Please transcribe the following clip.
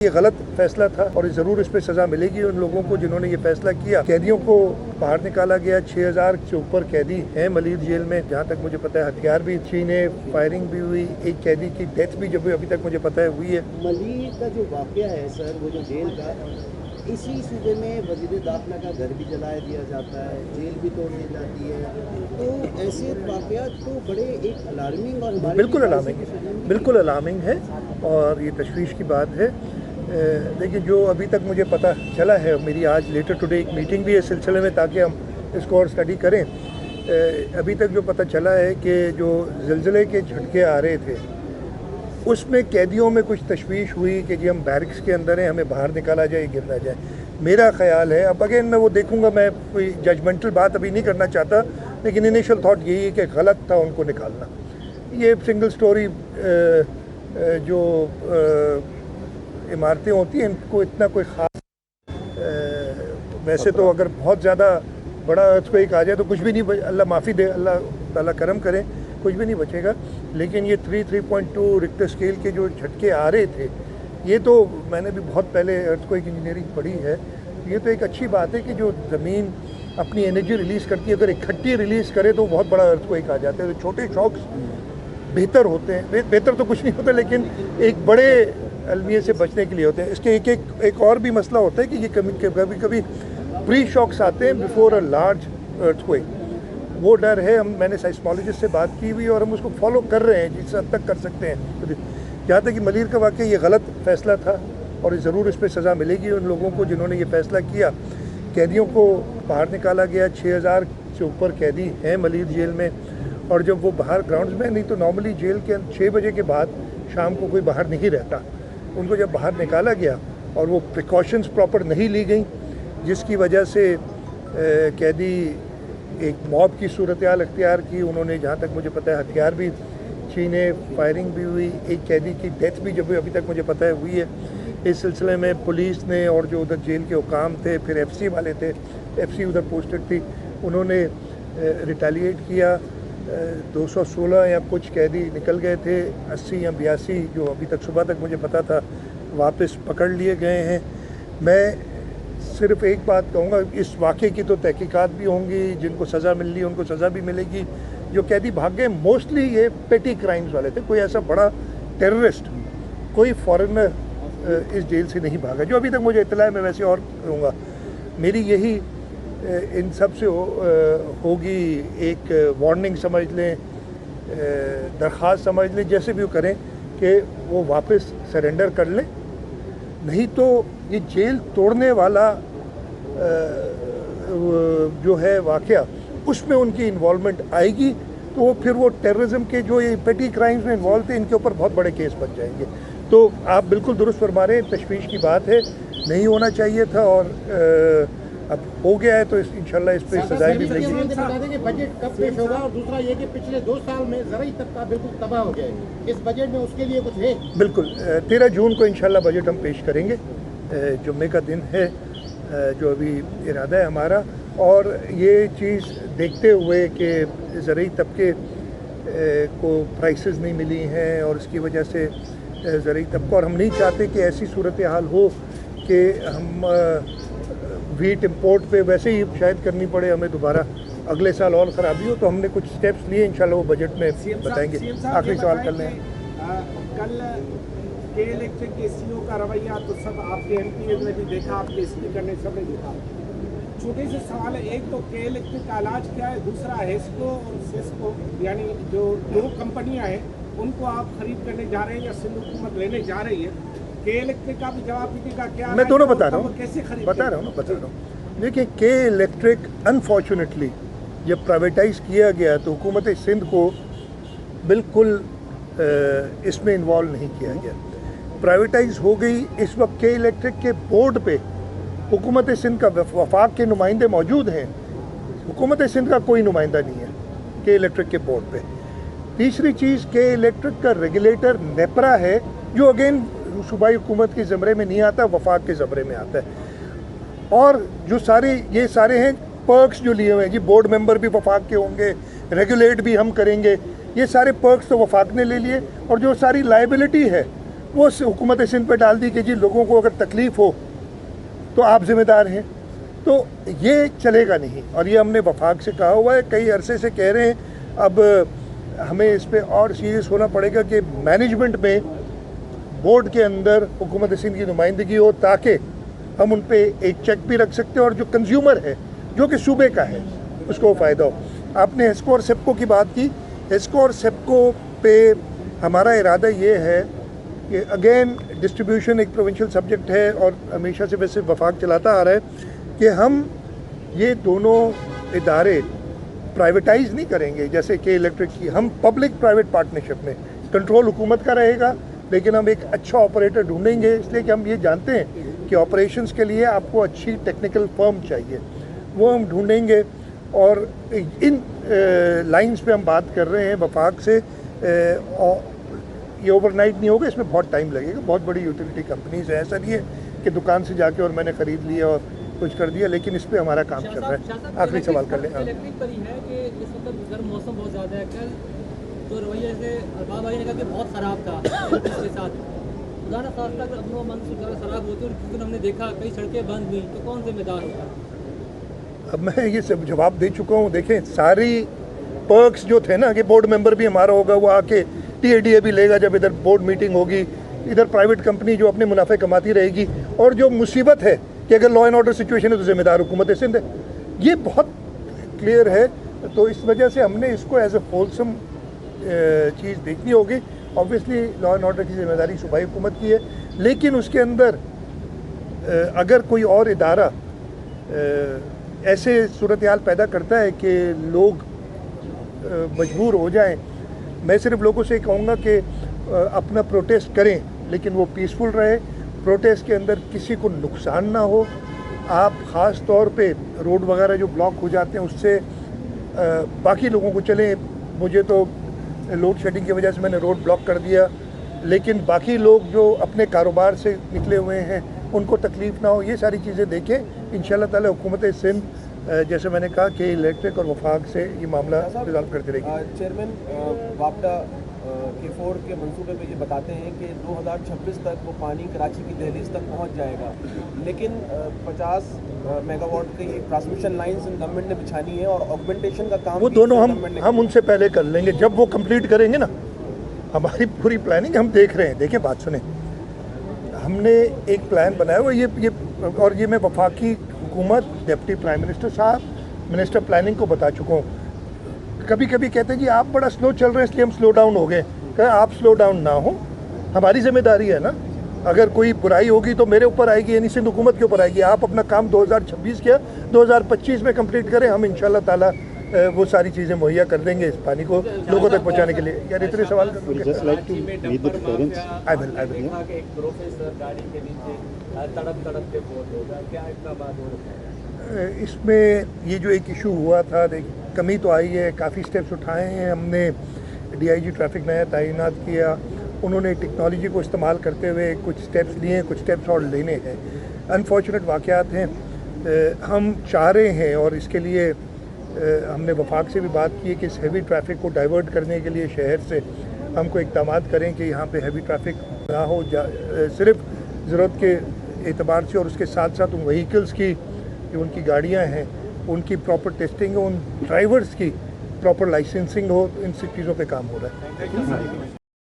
ये गलत फैसला था और ज़रूर इस पर सज़ा मिलेगी उन लोगों को जिन्होंने ये फैसला किया। कैदियों को बाहर निकाला गया, 6000 से ऊपर कैदी हैं मलिर जेल में। जहाँ तक मुझे पता है हथियार भी छीने, फायरिंग भी हुई, एक कैदी की डेथ भी जब अभी तक मुझे पता है हुई है। मलिर का जो वाक़या है सर, वो जो जेल का, इसी सूबे में वज़ीर दाखिला का घर भी जला दिया जाता है, जेल भी तोड़ दी जाती है, तो ऐसे वाक़यात तो बड़े एक अलार्मिंग और बिल्कुल अलार्मिंग है और ये तशवीश की बात है। देखिए, जो अभी तक मुझे पता चला है, मेरी आज लेटर टुडे एक मीटिंग भी है इस सिलसिले में ताकि हम इसको और स्टडी करें। अभी तक जो पता चला है कि जो ज़िलज़िले के झटके आ रहे थे उसमें कैदियों में कुछ तशवीश हुई कि जी हम बैरिक्स के अंदर हैं, हमें बाहर निकाला जाए, गिर ना जाए। मेरा ख्याल है, अब अगेन मैं वो देखूंगा, मैं कोई जजमेंटल बात अभी नहीं करना चाहता, लेकिन इनिशियल थॉट यही है कि गलत था उनको निकालना। ये सिंगल स्टोरी जो इमारतें होती हैं इनको इतना कोई ख़ास, वैसे तो अगर बहुत ज़्यादा बड़ा अर्थक्वेक आ जाए तो कुछ भी नहीं, अल्लाह माफ़ी दे, अल्लाह ताला करम करे, कुछ भी नहीं बचेगा। लेकिन ये 3.2 रिक्टर स्केल के जो झटके आ रहे थे, ये तो मैंने भी बहुत पहले अर्थक्वेक इंजीनियरिंग पढ़ी है। ये तो एक अच्छी बात है कि जो ज़मीन अपनी एनर्जी रिलीज़ करती है, अगर इकट्ठी रिलीज़ करे तो बहुत बड़ा अर्थक्वेक आ जाता है। तो छोटे शॉक्स बेहतर होते हैं, बेहतर तो कुछ नहीं होता, लेकिन एक बड़े अलमिये से बचने के लिए होते हैं। इसके एक और भी मसला होता है कि ये कभी कभी प्री शॉक्स आते हैं बिफोर अ लार्ज अर्थक्वेक। वो डर है, मैंने साइस्मोलॉजिस्ट से बात की हुई और हम उसको फॉलो कर रहे हैं जिस हद तक कर सकते हैं। जहाँ तक कि मलिर का वाक़या ये गलत फैसला था और ज़रूर इस पर सज़ा मिलेगी उन लोगों को जिन्होंने ये फैसला किया। कैदियों को बाहर निकाला गया, 6000 से ऊपर कैदी हैं मलिर जेल में। और जब वो बाहर ग्राउंड्स में, नहीं तो नॉर्मली जेल के 6 बजे के बाद शाम को कोई बाहर नहीं रहता, उनको जब बाहर निकाला गया और वो प्रिकॉशंस प्रॉपर नहीं ली गई, जिसकी वजह से कैदी एक मॉब की सूरत हाल अख्तियार की। उन्होंने, जहाँ तक मुझे पता है, हथियार भी छीने, फायरिंग भी हुई, एक कैदी की डेथ भी जब अभी तक मुझे पता है हुई है। इस सिलसिले में पुलिस ने और जो उधर जेल के हुकाम थे, फिर एफसी वाले थे, एफसी उधर पोस्टेड थी, उन्होंने रिटेलिएट किया। 216 या कुछ कैदी निकल गए थे, 80 या 82 जो अभी तक सुबह तक मुझे पता था वापस पकड़ लिए गए हैं। मैं सिर्फ एक बात कहूँगा, इस वाक़े की तो तहकीकात भी होंगी, जिनको सज़ा मिल रही है उनको सज़ा भी मिलेगी। जो कैदी भाग गए मोस्टली ये पेटी क्राइम्स वाले थे, कोई ऐसा बड़ा टेररिस्ट, कोई फॉरेनर इस जेल से नहीं भागा, जो अभी तक मुझे इत्तला है। मैं वैसे और कहूँगा, मेरी यही इन सब से होगी एक वार्निंग समझ लें, दरख्वास्त समझ लें, जैसे भी वो करें कि वो वापस सरेंडर कर लें। नहीं तो ये जेल तोड़ने वाला जो है वाक़या, उसमें उनकी इन्वॉल्वमेंट आएगी तो वो फिर वो टेररिज्म के जो ये पेटी क्राइम्स में इन्वॉल्व थे, इनके ऊपर बहुत बड़े केस बन जाएंगे। तो आप बिल्कुल दुरुस्त फरमा रहे हैं, तशवीश की बात है, नहीं होना चाहिए था और अब हो गया है तो इंशाल्लाह इस पर सजाएं भी मिलेगी। बता दें कि बजट कब पेश होगा, और दूसरा ये कि पिछले 2 साल में ज़राई तबका बिल्कुल तबाह हो गया है, इस बजट में उसके लिए कुछ है? बिल्कुल, 13 जून को इंशाल्लाह बजट हम पेश करेंगे। जुम्मे का दिन है जो अभी इरादा है हमारा, और ये चीज़ देखते हुए कि ज़राई तबके को प्राइसेस नहीं मिली हैं और इसकी वजह से ज़राई तबका, और हम नहीं चाहते कि ऐसी सूरत हाल हो कि हम वीट इंपोर्ट पे वैसे ही शायद करनी पड़े हमें दोबारा, अगले साल और ख़राबी हो। तो हमने कुछ स्टेप्स लिए, इंशाल्लाह वो बजट में बताएंगे। आखिरी सवाल कर लें। कल के इलेक्ट्रिक के सीईओ का रवैया तो सब आपके एमपीएस ने भी देखा, आपके स्पीकर ने सब ने देखा। छोटे से सवाल है, एक तो के इलेक्ट्रिक का इलाज क्या है, दूसरा हेस्को और सेस्को यानी जो 2 कंपनियाँ हैं उनको आप खरीद करने जा रहे हैं या सिंध हुकूमत लेने जा रही है? के इलेक्ट्रिक का भी जवाब दीजिएगा। क्या मैं दोनों बता रहा हूँ, कैसे खरीद बता रहा हूँ। देखिए, के इलेक्ट्रिक अनफॉर्चुनेटली जब प्राइवेटाइज़ किया गया तो हुकूमत सिंध को बिल्कुल इसमें इन्वॉल्व नहीं किया गया, प्राइवेटाइज हो गई। इस वक्त के इलेक्ट्रिक के बोर्ड पे हुकूमत सिंध का वफाक के नुमाइंदे मौजूद हैं, हुकूमत सिंध का कोई नुमाइंदा नहीं है के इलेक्ट्रिक के बोर्ड पे। तीसरी चीज़, के इलेक्ट्रिक का रेगुलेटर नेपरा है, जो अगेन सूबाई हुकूमत के ज़मरे में नहीं आता, वफाक के ज़मरे में आता है। और जो ये सारे हैं पर्क्स जो लिए हुए हैं जी, बोर्ड मेंबर भी वफाक के होंगे, रेगुलेट भी हम करेंगे, ये सारे पर्क्स तो वफाक ने ले लिए। और जो सारी लाइबिलिटी है वो हुकूमत सिंध पे डाल दी कि जी लोगों को अगर तकलीफ़ हो तो आप ज़िम्मेदार हैं। तो ये चलेगा नहीं, और ये हमने वफाक से कहा हुआ है, कई अरसे से कह रहे हैं। अब हमें इस पे और सीरियस होना पड़ेगा कि मैनेजमेंट में बोर्ड के अंदर हुकूमत सिंध की नुमाइंदगी हो, ताकि हम उन पे एक चेक भी रख सकते हैं और जो कंज्यूमर है जो कि सूबे का है उसको फ़ायदा हो। आपने हेस्को और सेप्को की बात की। हेस्को और सेप्को पे हमारा इरादा ये है कि अगेन डिस्ट्रीब्यूशन एक प्रोविंशियल सब्जेक्ट है और हमेशा से वैसे वफाक चलाता आ रहा है कि हम ये दोनों इदारे प्राइवेटाइज नहीं करेंगे जैसे के इलेक्ट्रिक की। हम पब्लिक प्राइवेट पार्टनरशिप में, कंट्रोल हुकूमत का रहेगा, लेकिन हम एक अच्छा ऑपरेटर ढूंढेंगे, इसलिए कि हम ये जानते हैं कि ऑपरेशंस के लिए आपको अच्छी टेक्निकल फर्म चाहिए, वो हम ढूंढेंगे। और इन लाइंस पे हम बात कर रहे हैं वफाक से। और ये ओवरनाइट नहीं होगा, इसमें बहुत टाइम लगेगा। बहुत बड़ी यूटिलिटी कंपनीज है, ऐसा नहीं है कि दुकान से जाके और मैंने ख़रीद लिया और कुछ कर दिया, लेकिन इस पे हमारा काम चल रहा है। आखिरी सवाल कर लें। इलेक्ट्रिक पर ही है कि इस वक्त गर्म मौसम बहुत ज़्यादा है। कल तो रवैया से अरबाब भाई ने कहा कि बहुत ख़राब था इसके साथ, खुदा ना खास्ता अगर अपनों मन से ख़राब होती और जिस दिन हमने देखा कई सड़कें बंद हुई तो कौन जिम्मेदार होगा? अब मैं ये सब जवाब दे चुका हूँ। देखें, सारी पर्क्स जो थे ना कि बोर्ड मेंबर भी हमारा होगा, वो आके TADA भी लेगा जब इधर बोर्ड मीटिंग होगी, इधर प्राइवेट कंपनी जो अपने मुनाफे कमाती रहेगी। और जो मुसीबत है कि अगर लॉ एंड ऑर्डर सिचुएशन है तो जिम्मेदार हुकूमत सिंध है, ये बहुत क्लियर है। तो इस वजह से हमने इसको एज ए होलसम चीज़ देखनी होगी। ऑब्वियसली लॉ एंड ऑर्डर की जिम्मेदारी सूबाई हुकूमत की है, लेकिन उसके अंदर अगर कोई और इदारा ऐसे सूरत हाल पैदा करता है कि लोग मजबूर हो जाएं, मैं सिर्फ लोगों से कहूँगा कि अपना प्रोटेस्ट करें, लेकिन वो पीसफुल रहे। प्रोटेस्ट के अंदर किसी को नुकसान ना हो। आप ख़ास तौर पे रोड वगैरह जो ब्लॉक हो जाते हैं उससे बाकी लोगों को चलें। मुझे तो लोड शेडिंग की वजह से मैंने रोड ब्लॉक कर दिया, लेकिन बाकी लोग जो अपने कारोबार से निकले हुए हैं उनको तकलीफ़ ना हो, ये सारी चीज़ें देखें। इंशाल्लाह ताला हुकूमत सिंध जैसे मैंने कहा कि इलेक्ट्रिक और वफाक से ये मामला रिजॉल्व करती रहेगी। चेयरमैन वापडा के 4 के मंसूबे में ये बताते हैं कि 2026 तक वो पानी कराची की दहलीज तक पहुंच जाएगा, लेकिन 50 मेगावाट की ट्रांसमिशन लाइंस गवर्नमेंट ने बिछानी है और ऑगमेंटेशन का काम वो दोनों हम उनसे पहले कर लेंगे। जब वो कंप्लीट करेंगे ना, हमारी पूरी प्लानिंग हम देख रहे हैं। देखिए, बात सुने, हमने एक प्लान बनाया हुआ ये मैं वफाकी हुकूमत, डिप्टी प्राइम मिनिस्टर साहब, मिनिस्टर प्लानिंग को बता चुका हूँ। कभी कभी कहते हैं कि आप बड़ा स्लो चल रहे हैं इसलिए हम स्लो डाउन हो गए। कहा आप स्लो डाउन ना हो, हमारी जिम्मेदारी है ना। अगर कोई बुराई होगी तो मेरे ऊपर आएगी, यानी सिंध हुकूमत के ऊपर आएगी। आप अपना काम 2026 किया, 2025 में कंप्लीट करें। हम इंशाल्लाह ताला वो सारी चीज़ें मुहैया कर देंगे इस पानी को लोगों तक पहुँचाने के लिए। यार इतने सवाल इसमें ये जो एक इशू हुआ था, कमी तो आई है, काफ़ी स्टेप्स उठाए हैं हमने। DIG ट्रैफिक नया तैनात किया, उन्होंने टेक्नोलॉजी को इस्तेमाल करते हुए कुछ स्टेप्स लिए, कुछ स्टेप्स और लेने हैं। अनफॉर्चुनेट वाक़यात हैं। हम चाह रहे हैं और इसके लिए हमने वफाक से भी बात की है कि इस हैवी ट्रैफिक को डाइवर्ट करने के लिए शहर से हमको इक़दाम करें कि यहाँ पे हैवी ट्रैफिक ना हो, सिर्फ ज़रूरत के एतबार से। और उसके साथ साथ उन व्हीकल्स की जो उनकी गाड़ियाँ हैं उनकी प्रॉपर टेस्टिंग हो, उन ड्राइवर्स की प्रॉपर लाइसेंसिंग हो, इन सब चीज़ों पे काम हो रहा है।